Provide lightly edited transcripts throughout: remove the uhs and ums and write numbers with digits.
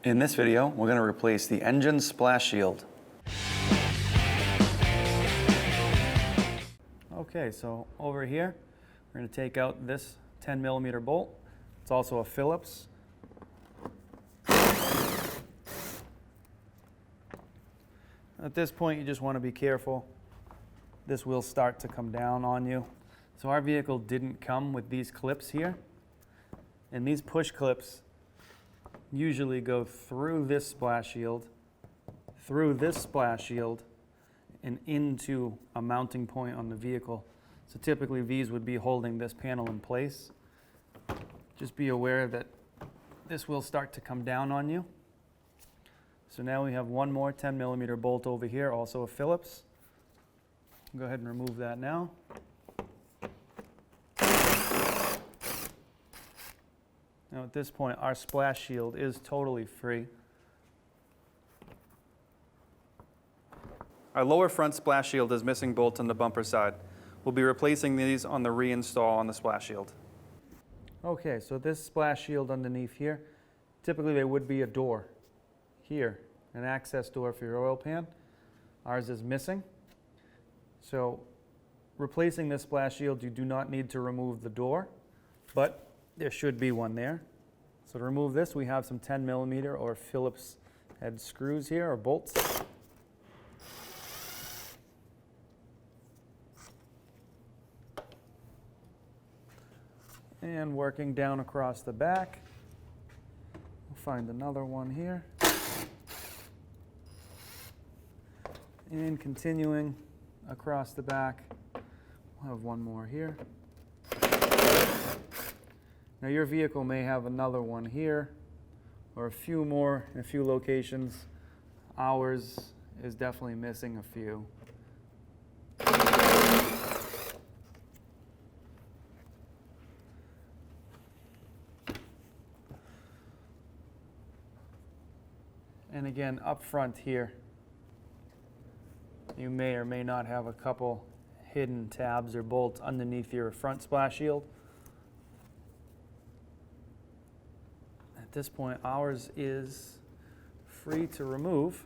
In this video, we're going to replace the engine splash shield. Okay, so over here, we're going to take out this 10mm bolt. It's also a Phillips. At this point, you just want to be careful. This will start to come down on you. So our vehicle didn't come with these clips here. And these push clips usually go through this splash shield, and into a mounting point on the vehicle. So typically these would be holding this panel in place. Just be aware that this will start to come down on you. So now we have one more 10mm bolt over here, also a Phillips. Go ahead and remove that now. Now at this point, our splash shield is totally free. Our lower front splash shield is missing bolts on the bumper side. We'll be replacing these on the reinstall on the splash shield. Okay, so this splash shield underneath here, typically there would be a door here, an access door for your oil pan. Ours is missing. So replacing this splash shield, you do not need to remove the door, but there should be one there. So to remove this, we have some 10mm or Phillips head screws here, or bolts. And working down across the back, we'll find another one here. And continuing across the back, we'll have one more here. Now your vehicle may have another one here, or a few more in a few locations. Ours is definitely missing a few. And again, up front here, you may or may not have a couple hidden tabs or bolts underneath your front splash shield. At this point, ours is free to remove.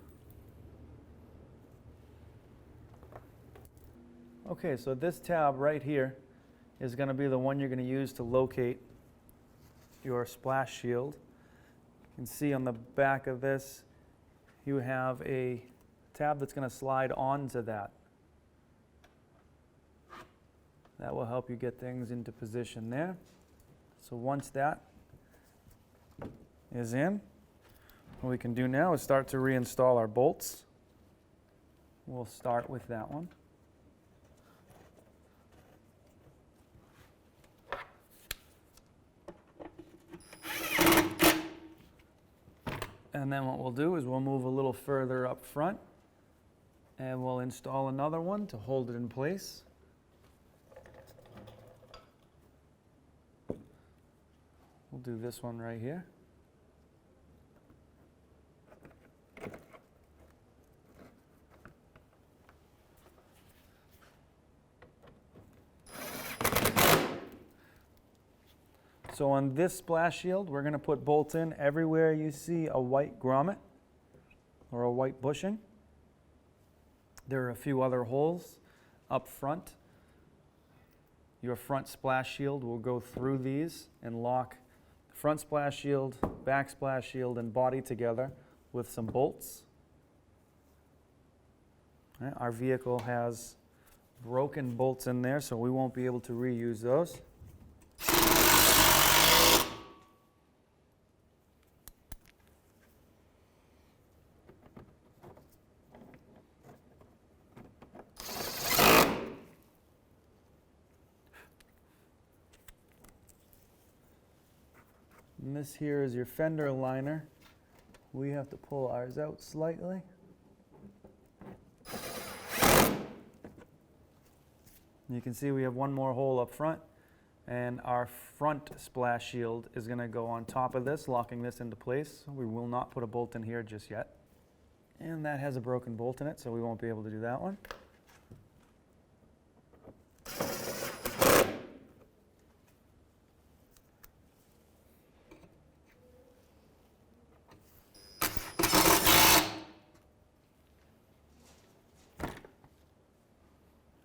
Okay, so this tab right here is going to be the one you're going to use to locate your splash shield. You can see on the back of this, you have a tab that's going to slide onto that. That will help you get things into position there. So once that is in, what we can do now is start to reinstall our bolts. We'll start with that one. And then what we'll do is we'll move a little further up front and we'll install another one to hold it in place. We'll do this one right here. So on this splash shield, we're going to put bolts in everywhere you see a white grommet or a white bushing. There are a few other holes up front. Your front splash shield will go through these and lock the front splash shield, back splash shield, and body together with some bolts. All right, our vehicle has broken bolts in there, so we won't be able to reuse those. And this here is your fender liner. We have to pull ours out slightly. You can see we have one more hole up front, and our front splash shield is going to go on top of this, locking this into place. We will not put a bolt in here just yet. And that has a broken bolt in it, so we won't be able to do that one.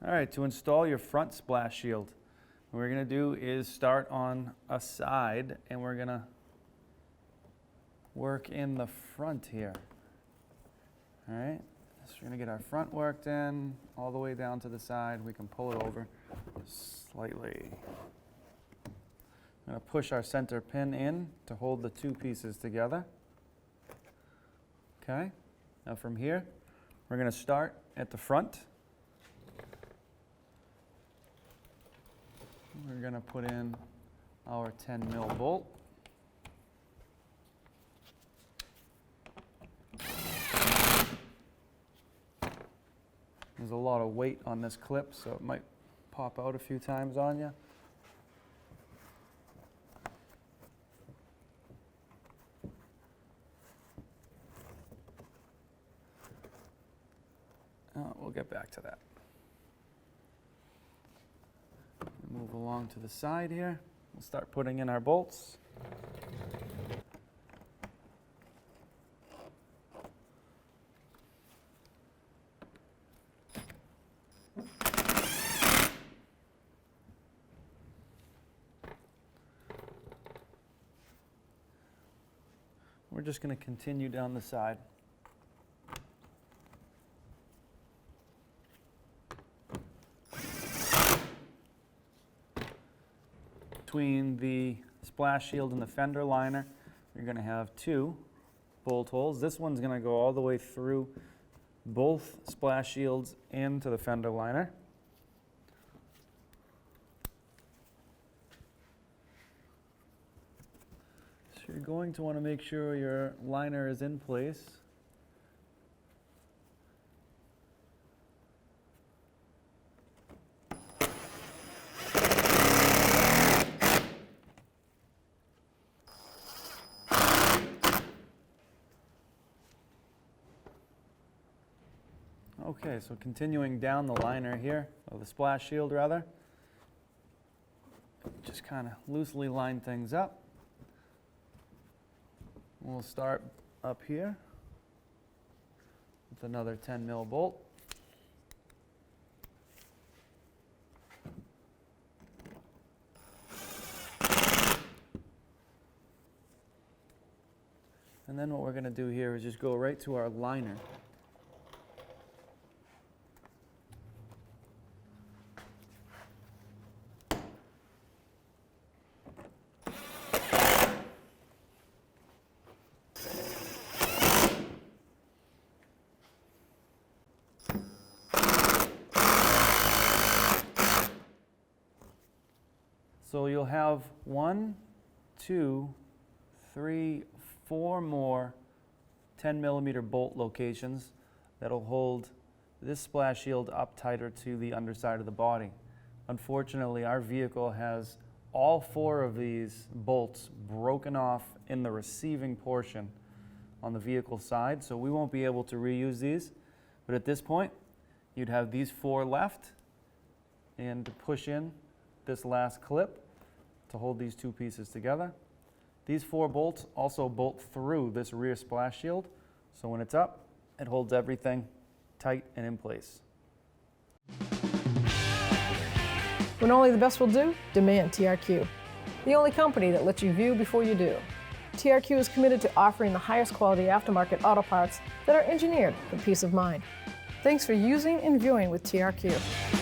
All right, to install your front splash shield, what we're going to do is start on a side, and we're going to work in the front here. All right, so we're going to get our front worked in all the way down to the side. We can pull it over slightly. I'm going to push our center pin in to hold the two pieces together. Okay, now from here, we're going to start at the front. We're going to put in our 10 mil bolt. There's a lot of weight on this clip, so it might pop out a few times on you. We'll get back to that. Move along to the side here. We'll start putting in our bolts. We're just going to continue down the side. Between the splash shield and the fender liner, you're going to have two bolt holes. This one's going to go all the way through both splash shields into the fender liner. So you're going to want to make sure your liner is in place. Okay, so continuing down the liner here, or the splash shield rather, just kind of loosely line things up. We'll start up here with another 10 mil bolt. And then what we're going to do here is just go right to our liner. So you'll have 1, 2, 3, 4 more 10 millimeter bolt locations that'll hold this splash shield up tighter to the underside of the body. Unfortunately, our vehicle has all 4 of these bolts broken off in the receiving portion on the vehicle side, so we won't be able to reuse these. But at this point, you'd have these 4 left, and to push in this last clip to hold these two pieces together. These 4 bolts also bolt through this rear splash shield, so when it's up, it holds everything tight and in place. When only the best will do, demand TRQ. The only company that lets you view before you do. TRQ is committed to offering the highest quality aftermarket auto parts that are engineered for peace of mind. Thanks for using and viewing with TRQ.